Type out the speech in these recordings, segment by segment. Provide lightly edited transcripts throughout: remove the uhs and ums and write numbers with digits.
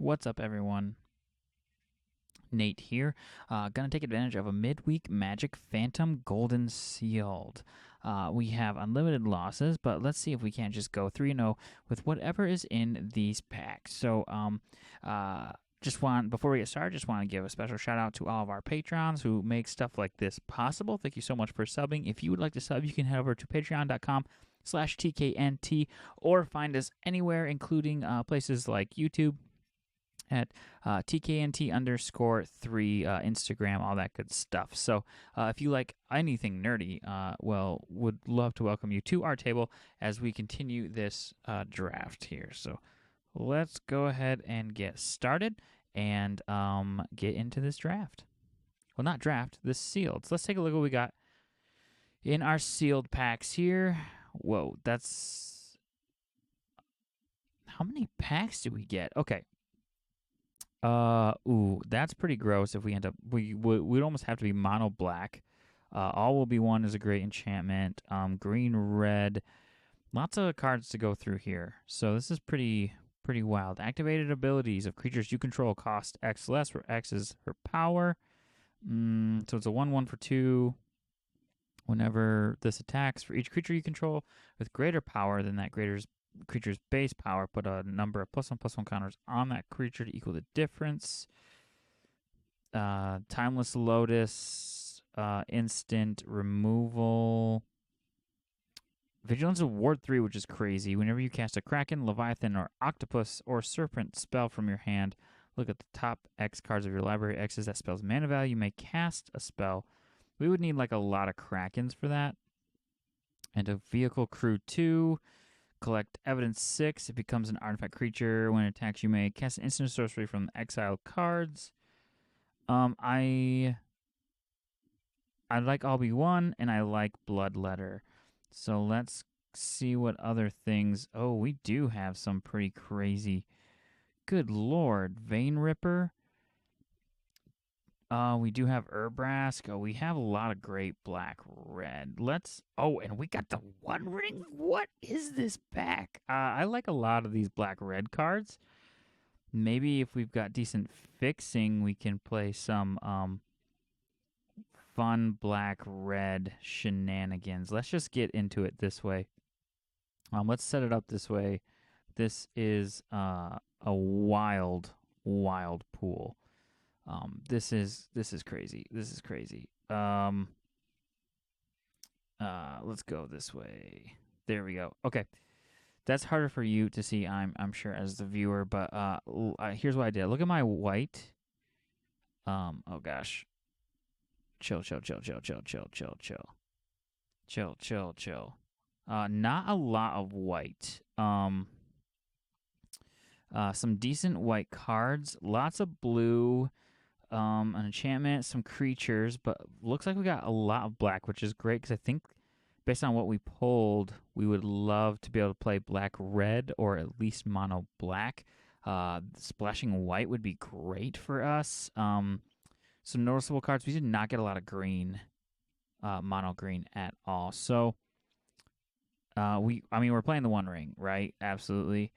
What's up, everyone? Nate here. Gonna take advantage of a midweek Magic Phantom Golden Sealed. We have unlimited losses, but let's see if we can't just go 3-0 with whatever is in these packs. So, before we get started, just want to give a special shout out to all of our patrons who make stuff like this possible. Thank you so much for subbing. If you would like to sub, you can head over to patreon.com/TKNT or find us anywhere, including places like YouTube at TKNT_3, Instagram, all that good stuff. So if you like anything nerdy, would love to welcome you to our table as we continue this draft here. So let's go ahead and get started and get into this draft. Well, not draft, this sealed. So let's take a look at what we got in our sealed packs here. Whoa, that's... How many packs do we get? Okay. That's pretty gross. If we end up, we'd almost have to be mono black. All will be one is a great enchantment. Green, red, lots of cards to go through here. So this is pretty wild. Activated abilities of creatures you control cost X less, where X is her power. So it's a 1/1 for 2. Whenever this attacks, for each creature you control with greater power than that creature's base power, put a number of +1/+1 counters on that creature to equal the difference. Timeless Lotus, instant removal. Vigilance of Ward 3, which is crazy. Whenever you cast a Kraken, Leviathan, or Octopus or Serpent spell from your hand, look at the top X cards of your library. X is that spell's mana value. You may cast a spell. We would need like a lot of Krakens for that. And a Vehicle Crew 2. Collect Evidence 6. It becomes an artifact creature. When it attacks, you may cast an instant sorcery from the exiled cards. I like All-Be-One, and I like Bloodletter. So let's see what other things... Oh, we do have some pretty crazy... Good lord. Vein Ripper. We do have Urbrask. Oh, we have a lot of great black-red. Oh, and we got the One Ring? What is this pack? I like a lot of these black-red cards. Maybe if we've got decent fixing, we can play some fun black-red shenanigans. Let's just get into it this way. Let's set it up this way. This is a wild pool. This is crazy. This is crazy. Let's go this way. There we go. Okay. That's harder for you to see, I'm sure, as the viewer, but here's what I did. Look at my white. Oh gosh. Chill. Not a lot of white. Some decent white cards, lots of blue, an enchantment, some creatures, but looks like we got a lot of black, which is great because I think based on what we pulled, we would love to be able to play black-red or at least mono-black. Splashing white would be great for us. Some noticeable cards. We did not get a lot of green, mono-green at all. So we're playing the One Ring, right? Absolutely.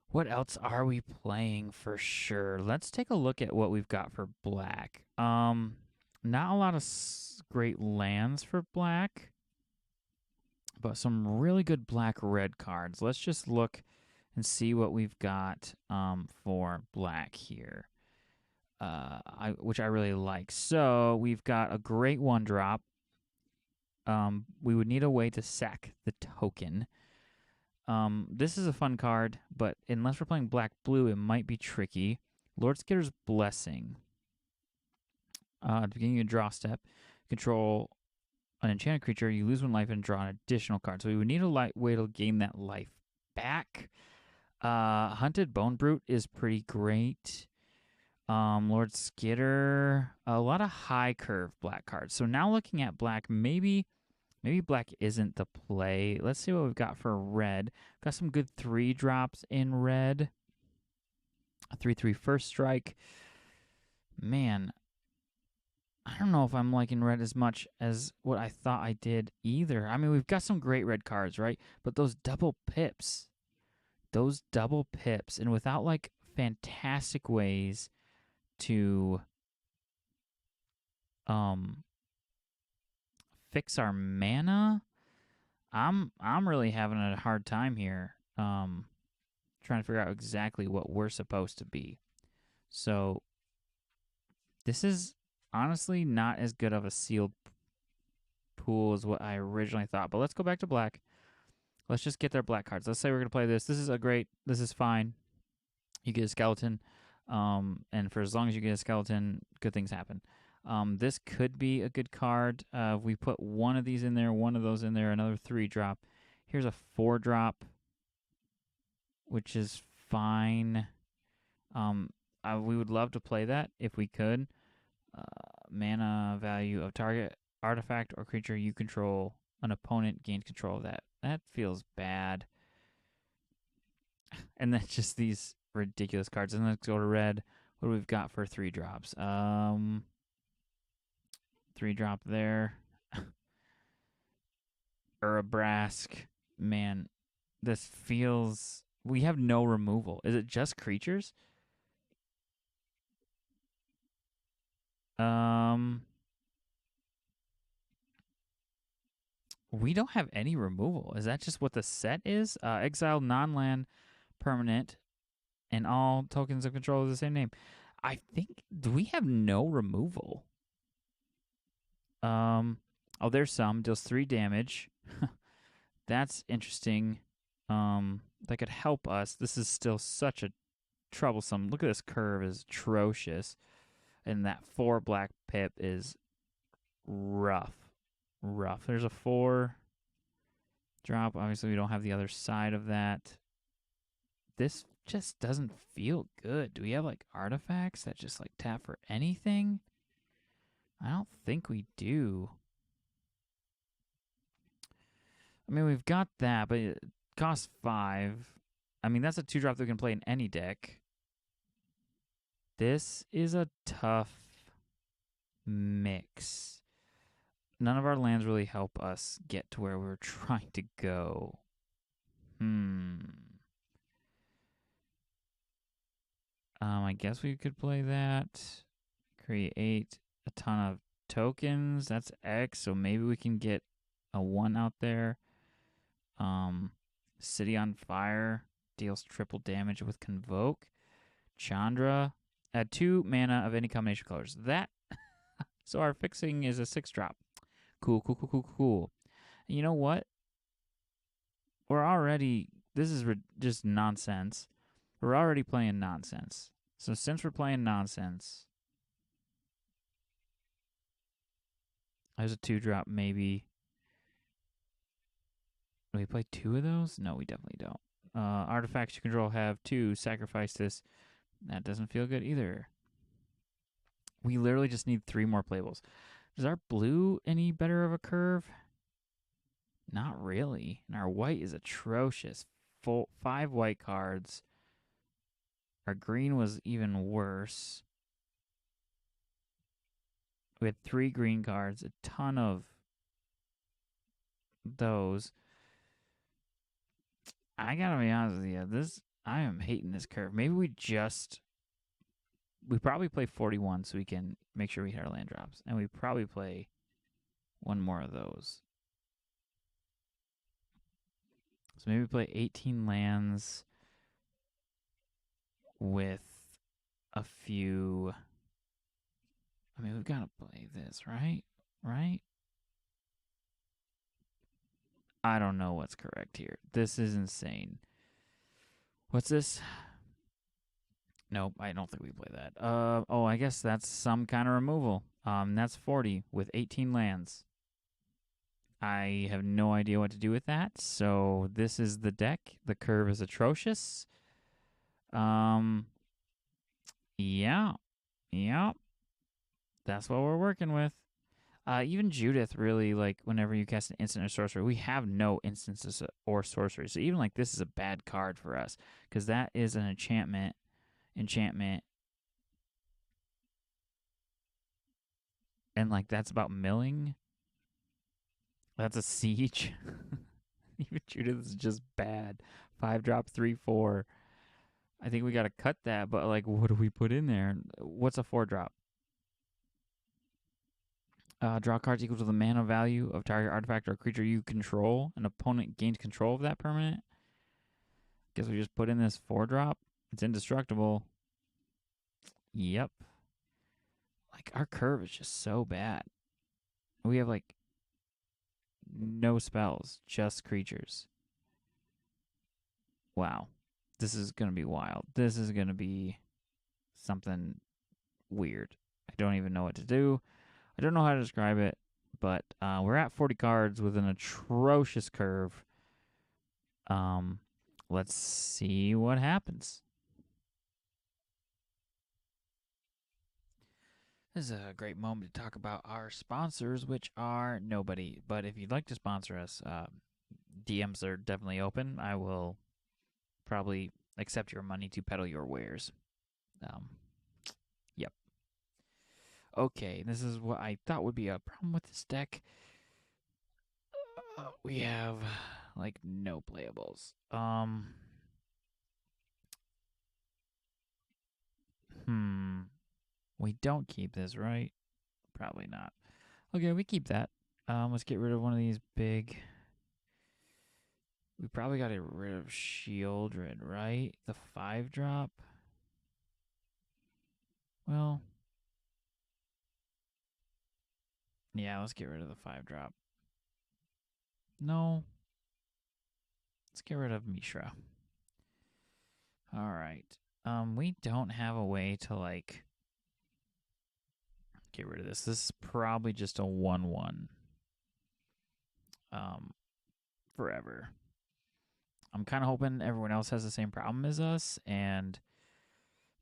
What else are we playing for sure? Let's take a look at what we've got for black. Not a lot of great lands for black, but some really good black-red cards. Let's just look and see what we've got for black here, which I really like. So we've got a great 1-drop. We would need a way to sack the token. This is a fun card, but unless we're playing black-blue, it might be tricky. Lordskitter's Blessing. At the beginning of your draw step, control an enchanted creature, you lose 1 life and draw an additional card. So we would need a way to gain that life back. Hunted Bone Brute is pretty great. Lordskitter, a lot of high curve black cards. So now looking at black, maybe black isn't the play. Let's see what we've got for red. Got some good 3-drops in red. A 3/3 first strike. Man, I don't know if I'm liking red as much as what I thought I did either. I mean, we've got some great red cards, right? But those double pips, and without like fantastic ways to um fix our mana. I'm really having a hard time here. Trying to figure out exactly what we're supposed to be. So this is honestly not as good of a sealed pool as what I originally thought. But let's go back to black. Let's just get their black cards. Let's say we're gonna play this. This is fine. You get a skeleton. And for as long as you get a skeleton, good things happen. This could be a good card. We put one of these in there, one of those in there, another 3-drop. Here's a 4-drop, which is fine. We would love to play that if we could. Mana value of target artifact or creature you control. An opponent gains control of that. That feels bad. And then just these ridiculous cards. And let's go to red. What do we've got for 3-drops? 3-drop there. Urabrask. Man, this feels... We have no removal. Is it just creatures? We don't have any removal. Is that just what the set is? Exile non-land permanent and all tokens of control of the same name. I think we have no removal. Oh, there's some. Deals 3 damage. That's interesting. That could help us. This is still such a troublesome. Look at this curve is atrocious. And that 4 black pip is rough. There's a 4-drop. Obviously, we don't have the other side of that. This just doesn't feel good. Do we have like artifacts that just like tap for anything? I don't think we do. I mean, we've got that, but it costs 5. I mean, that's a 2-drop that we can play in any deck. This is a tough mix. None of our lands really help us get to where we're trying to go. I guess we could play that. Create a ton of tokens. That's X, so maybe we can get a 1 out there. City on Fire deals triple damage with Convoke. Chandra, add 2 mana of any combination of colors. That, so our fixing is a 6-drop. Cool. You know what? We're already, this is just nonsense. We're already playing nonsense. So since we're playing nonsense, there's a 2-drop maybe. Do we play 2 of those? No, we definitely don't. Artifacts you control have 2. Sacrifice this. That doesn't feel good either. We literally just need 3 more playables. Is our blue any better of a curve? Not really. And our white is atrocious. 5 white cards. Our green was even worse. We had 3 green cards, a ton of those. I gotta be honest with you, I am hating this curve. Maybe we probably play 41 so we can make sure we hit our land drops. And we probably play 1 more of those. So maybe we play 18 lands with a few... I mean, we've got to play this, right? Right? I don't know what's correct here. This is insane. What's this? Nope, I don't think we play that. Oh, I guess that's some kind of removal. That's 40 with 18 lands. I have no idea what to do with that. So this is the deck. The curve is atrocious. Yeah. That's what we're working with. Even Judith really, like, whenever you cast an instant or sorcery, we have no instances or sorcery. So even like this is a bad card for us because that is an enchantment. And like that's about milling. That's a siege. Even Judith is just bad. 5-drop, 3/4. I think we got to cut that, but like, what do we put in there? What's a 4 drop? Draw cards equal to the mana value of target artifact or creature you control. An opponent gains control of that permanent. Guess we just put in this 4 drop. It's indestructible. Yep. Like, our curve is just so bad. We have like no spells, just creatures. Wow. This is going to be wild. This is going to be something weird. I don't even know what to do. I don't know how to describe it, but we're at 40 cards with an atrocious curve. Let's see what happens. This is a great moment to talk about our sponsors, which are nobody. But if you'd like to sponsor us, DMs are definitely open. I will probably accept your money to peddle your wares. Um, yep. Okay, this is what I thought would be a problem with this deck. We have like no playables. We don't keep this, right? Probably not. Okay, we keep that. Let's get rid of one of these big. We probably got to get rid of Shieldred, right? The 5-drop. Well, yeah, let's get rid of the 5-drop. No. Let's get rid of Mishra. All right. We don't have a way to like get rid of this. This is probably just a 1/1. Forever. I'm kind of hoping everyone else has the same problem as us and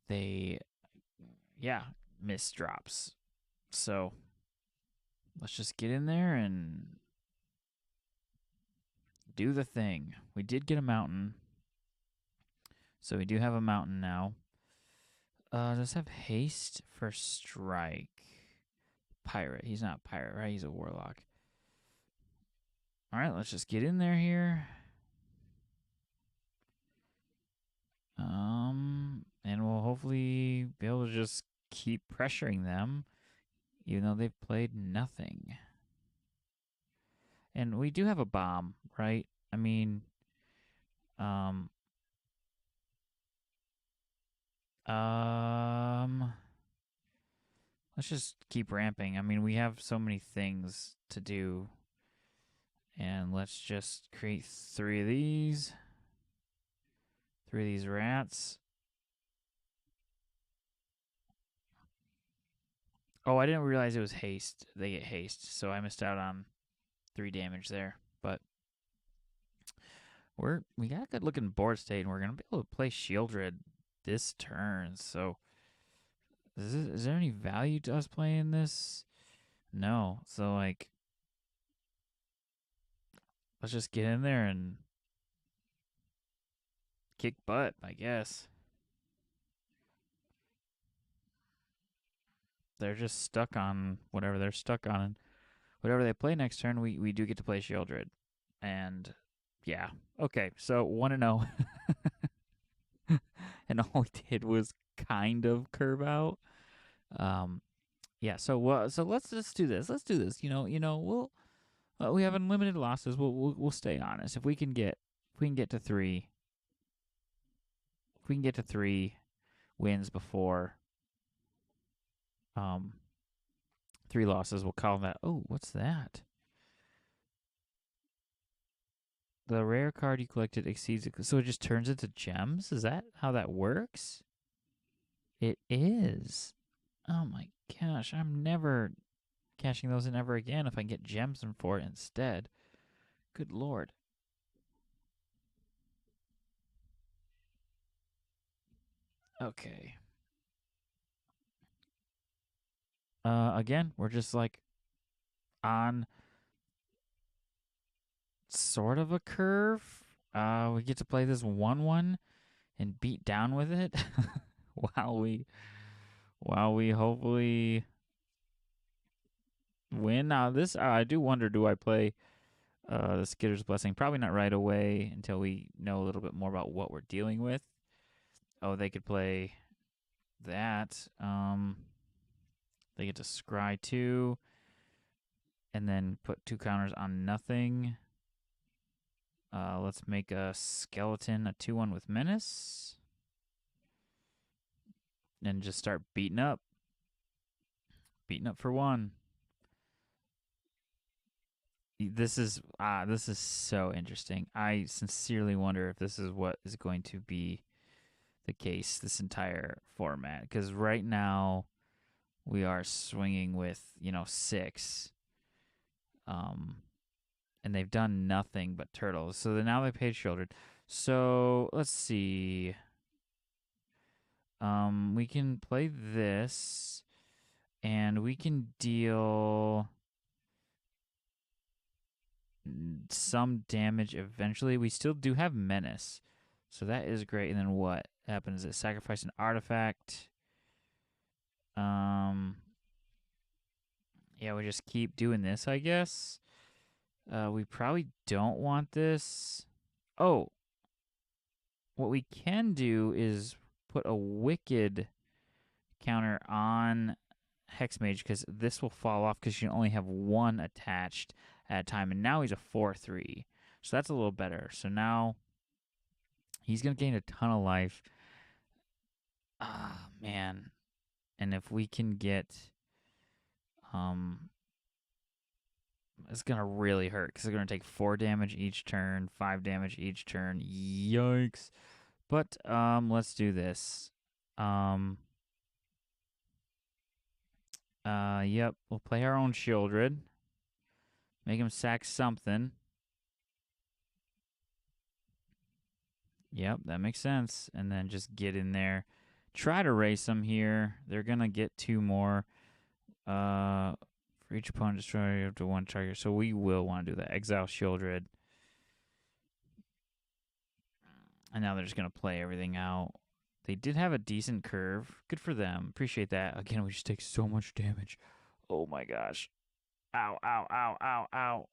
they, yeah, miss drops. So let's just get in there and do the thing. We did get a mountain. So we do have a mountain now. Does have haste for strike? Pirate. He's not a pirate, right? He's a warlock. All right, let's just get in there here. And we'll hopefully be able to just keep pressuring them, even though they've played nothing. And we do have a bomb, right? I mean, um, let's just keep ramping. I mean, we have so many things to do. And let's just create 3 of these. 3 of these rats. Oh, I didn't realize it was haste. They get haste, so I missed out on 3 damage there. But we got a good looking board state, and we're gonna be able to play Shieldred this turn. So is there any value to us playing this? No. So like, let's just get in there and kick butt, I guess. They're just stuck on whatever they're stuck on. And whatever they play next turn, we do get to play Shieldred. And yeah. Okay, so 1-0. And all we did was kind of curve out. Yeah, so let's just do this. Let's do this. We have unlimited losses. We'll stay honest. If we can get to 3, if we can get to 3 wins before 3 losses, we'll call that. Oh, what's that? The rare card you collected exceeds it, so it just turns into gems? Is that how that works? It is. Oh my gosh, I'm never cashing those in ever again if I can get gems in for it instead. Good lord. Okay. Again, we're just like on sort of a curve. We get to play this 1/1 and beat down with it while we hopefully win. Now this I do wonder, do I play the Skitter's Blessing? Probably not right away until we know a little bit more about what we're dealing with. Oh, they could play that. They get to scry 2 and then put 2 counters on nothing. Let's make a skeleton a 2/1 with menace. And just start beating up. Beating up for 1. This is so interesting. I sincerely wonder if this is what is going to be the case this entire format, because right now we are swinging with 6, and they've done nothing but turtles. So now they paid children. So let's see. We can play this, and we can deal some damage eventually. We still do have menace, so that is great. And then what happens? It sacrifice an artifact. Yeah, we just keep doing this, I guess. We probably don't want this. Oh, what we can do is put a wicked counter on Hexmage, because this will fall off because you only have 1 attached at a time, and now he's a 4/3, so that's a little better. So now he's gonna gain a ton of life. Ah, man, and if we can get, it's gonna really hurt because they're gonna take 4 damage each turn, 5 damage each turn. Yikes! But let's do this. Yep, we'll play our own Shieldred. Make him sack something. Yep, that makes sense. And then just get in there. Try to race them here. They're going to get 2 more. For each opponent, destroy up to 1 target. So we will want to do that. Exile Shieldred. And now they're just going to play everything out. They did have a decent curve. Good for them. Appreciate that. Again, we just take so much damage. Oh my gosh. Ow, ow, ow, ow, ow.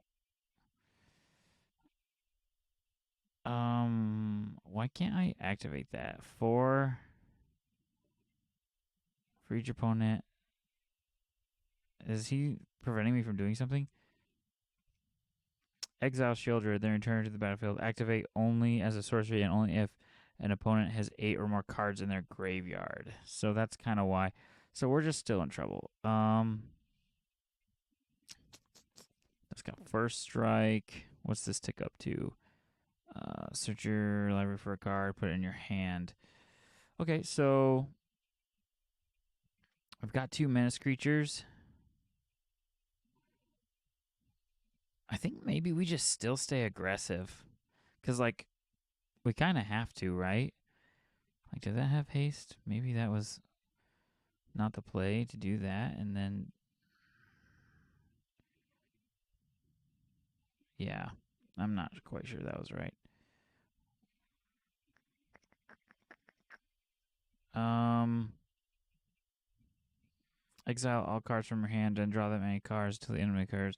Why can't I activate that? For each opponent. Is he preventing me from doing something? Exile Shieldred, then return to the battlefield. Activate only as a sorcery and only if an opponent has 8 or more cards in their graveyard. So that's kind of why. So we're just still in trouble. Let's go first strike. What's this tick up to? Search your library for a card, put it in your hand. Okay, so I've got 2 menace creatures. I think maybe we just still stay aggressive. Because, like, we kind of have to, right? Like, did that have haste? Maybe that was not the play to do that. And then, yeah, I'm not quite sure that was right. Exile all cards from your hand and draw that many cards till the enemy occurs.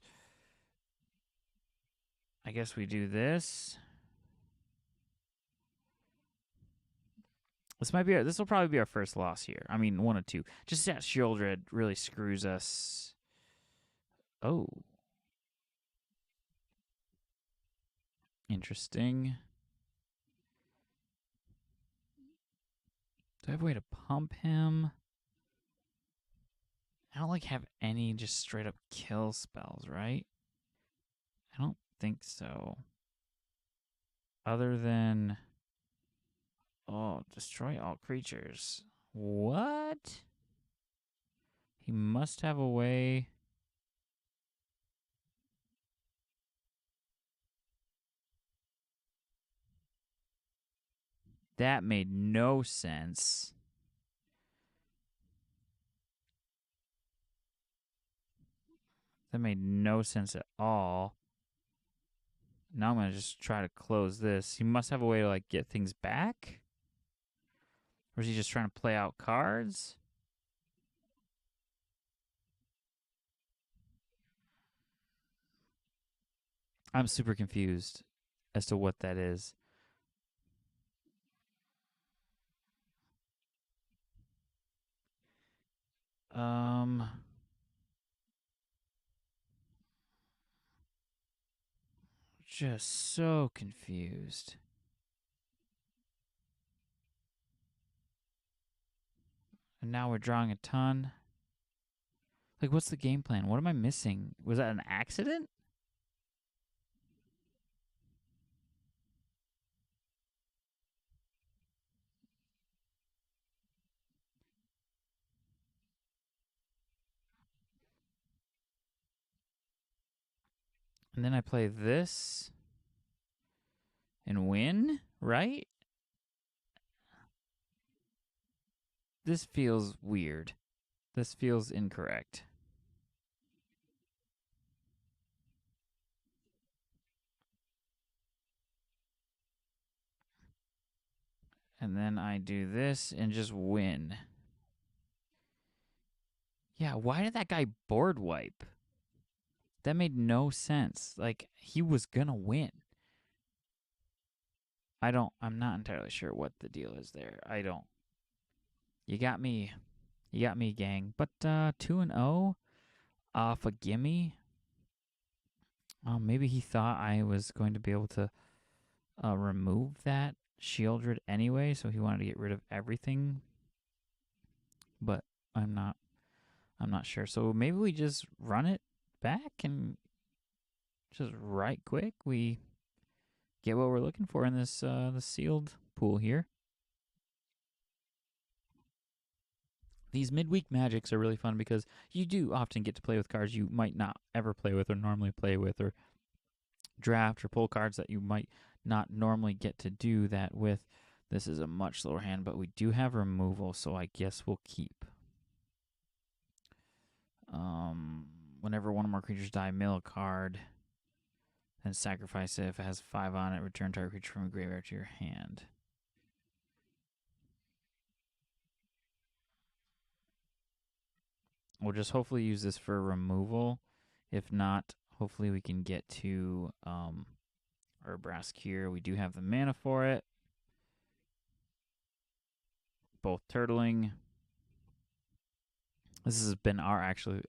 I guess we do this. This will probably be our first loss here. I mean, 1 of 2. Just that Shieldred really screws us. Oh. Interesting. Do I have a way to pump him? I don't like have any just straight up kill spells, right? I don't think so. Other than, oh, destroy all creatures. What? He must have a way. That made no sense. That made no sense at all. Now I'm going to just try to close this. He must have a way to, like, get things back? Or is he just trying to play out cards? I'm super confused as to what that is. Um, just so confused. And now we're drawing a ton. Like, what's the game plan? What am I missing? Was that an accident? And then I play this and win, right? This feels weird. This feels incorrect. And then I do this and just win. Yeah, why did that guy board wipe? That made no sense. Like, he was gonna win. I'm not entirely sure what the deal is there. I don't. You got me. You got me, gang. But 2-0 off a gimme. Maybe he thought I was going to be able to remove that Shieldred anyway, so he wanted to get rid of everything. But I'm not. I'm not sure. So maybe we just run it back and just right quick we get what we're looking for in this the sealed pool here. These midweek magics are really fun because you do often get to play with cards you might not ever play with or normally play with, or draft or pull cards that you might not normally get to do that with. This is a much slower hand, but we do have removal, so I guess we'll keep. Whenever one or more creatures die, mill a card, then sacrifice it. If it has 5 on it, return target creature from a graveyard to your hand. We'll just hopefully use this for removal. If not, hopefully we can get to Urbrask here. We do have the mana for it. Both turtling. This has been our actually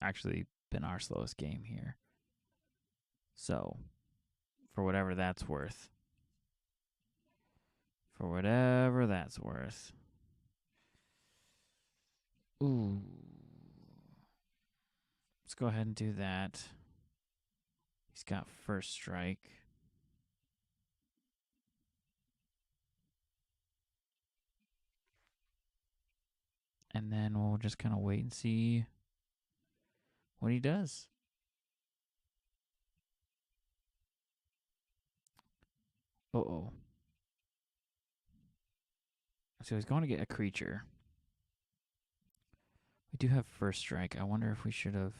been our slowest game here. So, for whatever that's worth. For whatever that's worth. Ooh. Let's go ahead and do that. He's got first strike. And then we'll just kind of wait and see what he does. Uh-oh. So he's going to get a creature. We do have first strike. I wonder if we should have...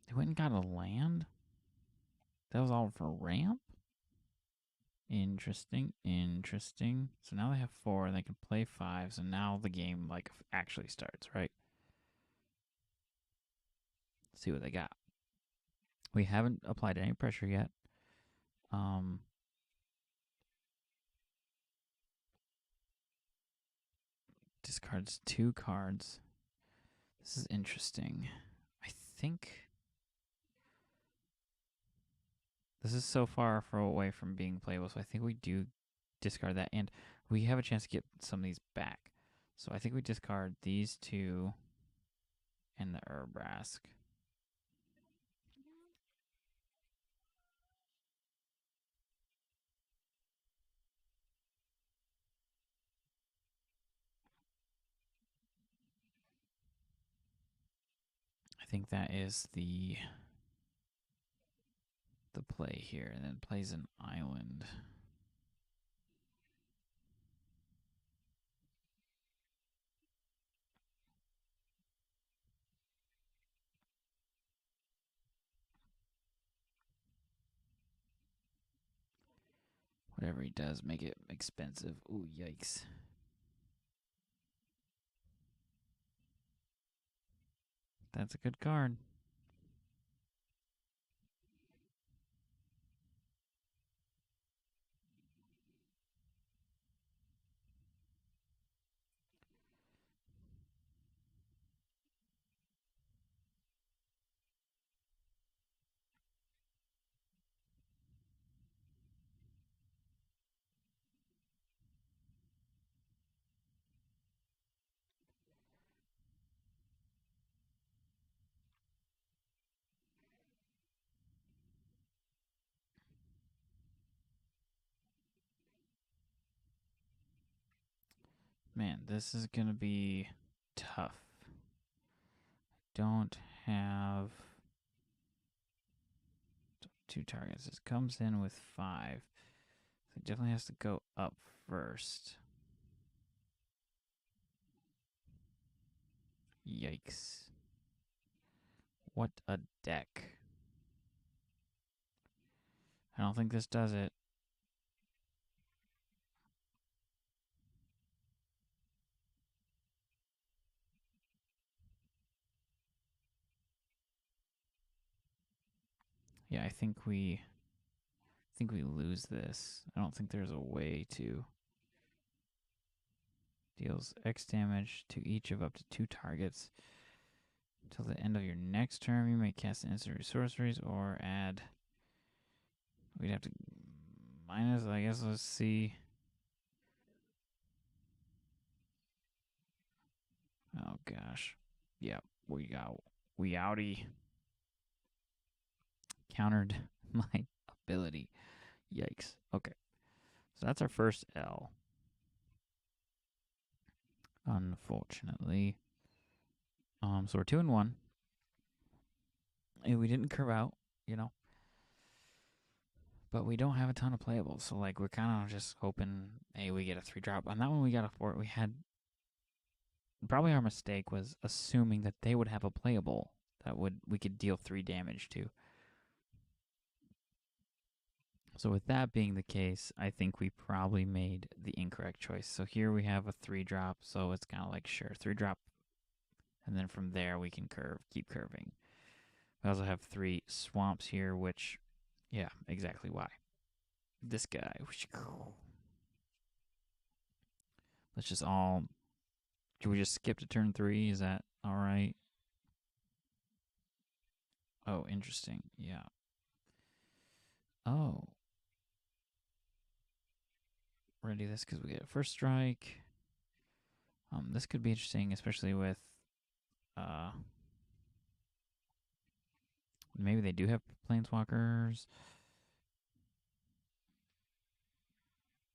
They went and got a land? That was all for ramp? Interesting, interesting. So now they have 4, and they can play 5, so now the game like actually starts, right? Let's see what they got. We haven't applied any pressure yet. Discards 2 cards. This is interesting. I think this is so far away from being playable, so I think we do discard that, and we have a chance to get some of these back. So I think we discard these 2 and the Urbrask. I think that is the play here, and then plays an island. Whatever he does, make it expensive. Ooh, yikes. That's a good card. Man, this is going to be tough. Don't have 2 targets. This comes in with 5. So it definitely has to go up first. Yikes. What a deck. I don't think this does it. Yeah, I think we lose this. I don't think there's a way to. Deals X damage to each of up to 2 targets. Until the end of your next turn, you may cast instant sorceries or add. We'd have to minus, I guess. Let's see. Oh gosh. Yep, we outie. Countered my ability. Yikes. Okay. So that's our first L. Unfortunately. So we're 2-1. And we didn't curve out, you know. But we don't have a ton of playables. So like we're kind of just hoping, hey, we get a 3-drop. On that one we got a 4. We had probably our mistake was assuming that they would have a playable that we could deal 3 damage to. So with that being the case, I think we probably made the incorrect choice. So here we have a 3-drop, so it's kind of like, sure, 3-drop, and then from there we can keep curving. We also have 3 swamps here, which, yeah, exactly why. This guy. Let's just all, can we just skip to turn 3? Is that all right? Oh, interesting. Yeah. Oh. We're going to do this because we get a first strike. This could be interesting, especially with maybe they do have planeswalkers.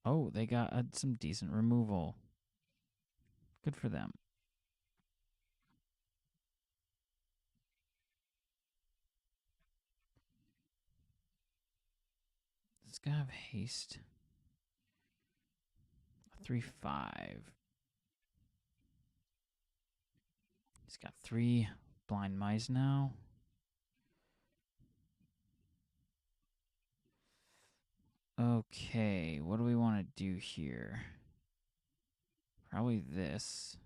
Oh, they got some decent removal. Good for them. Does this guy have haste? 3/5. He's got 3 blind mice now. Okay, what do we want to do here? Probably this.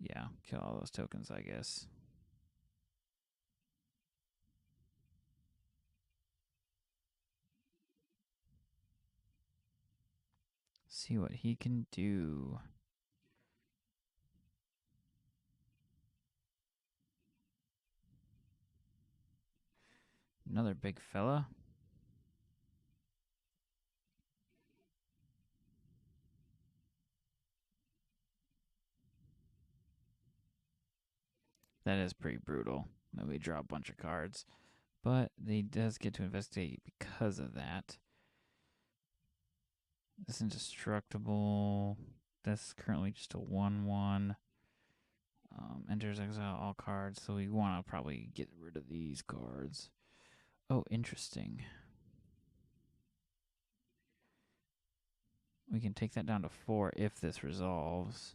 Yeah, kill all those tokens, I guess. See what he can do. Another big fella. That is pretty brutal. That we draw a bunch of cards. But they does get to investigate because of that. This indestructible. That's currently just a 1/1. Enters exile all cards, so we want to probably get rid of these cards. Oh, interesting. We can take that down to 4 if this resolves.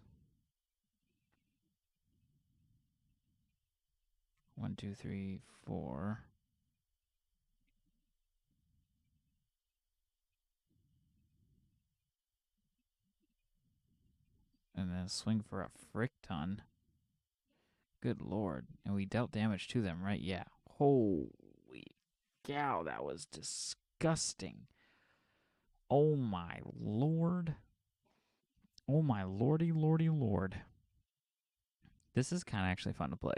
1, 2, 3, 4. And then swing for a frick ton. Good lord. And we dealt damage to them, right? Yeah. Holy cow, that was disgusting. Oh my lord. Oh my lordy lord. This is kind of actually fun to play.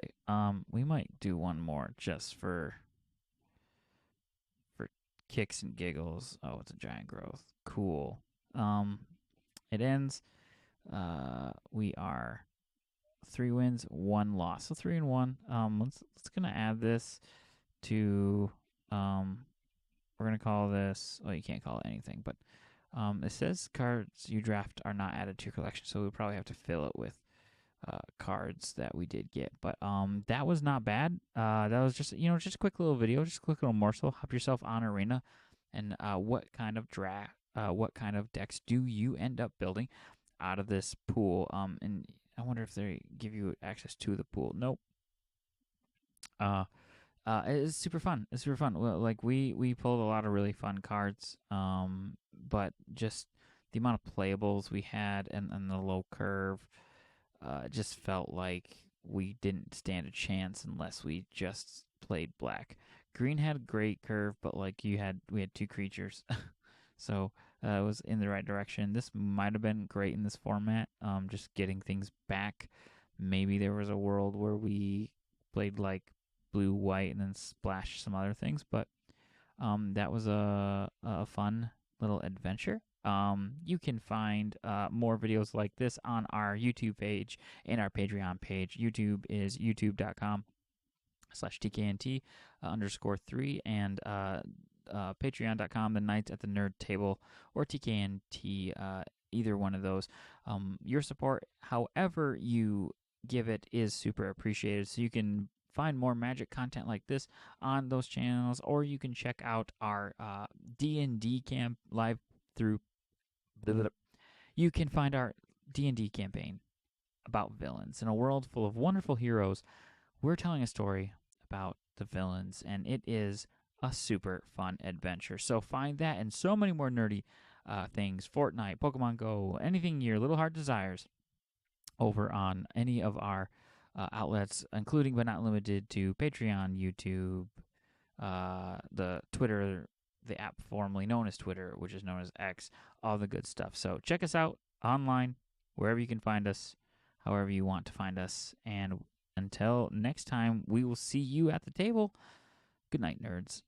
We might do one more just for kicks and giggles. Oh, it's a giant growth. Cool. It ends. We are 3 wins, 1 loss. So 3-1. Let's gonna add this to we're gonna call this. Well, you can't call it anything, but it says cards you draft are not added to your collection, so we probably have to fill it with cards that we did get. But that was not bad. That was just just a quick little video, just a quick little morsel. Help yourself on Arena, and what kind of what kind of decks do you end up building out of this pool? And I wonder if they give you access to the pool. Nope. It's super fun. It's super fun. Well, like we pulled a lot of really fun cards. But just the amount of playables we had and the low curve, just felt like we didn't stand a chance unless we just played black. Green had a great curve, but like we had 2 creatures, so it was in the right direction. This might have been great in this format. Just getting things back. Maybe there was a world where we played like blue, white, and then splash some other things. But that was a fun little adventure. You can find more videos like this on our YouTube page and our Patreon page. YouTube is youtube.com/TKNT _3 and patreon.com, the Knights at the Nerd Table, or TKNT, either one of those. Your support, however you give it, is super appreciated. So you can find more Magic content like this on those channels, or you can check out our D&D camp live through. You can find our D&D campaign about villains in a world full of wonderful heroes. We're telling a story about the villains, and it is a super fun adventure. So find that and so many more nerdy things, Fortnite, Pokemon Go, anything your little heart desires, over on any of our outlets, including but not limited to Patreon, YouTube, the Twitter, the app formerly known as Twitter, which is known as X, all the good stuff. So check us out online, wherever you can find us, however you want to find us. And until next time, we will see you at the table. Good night, nerds.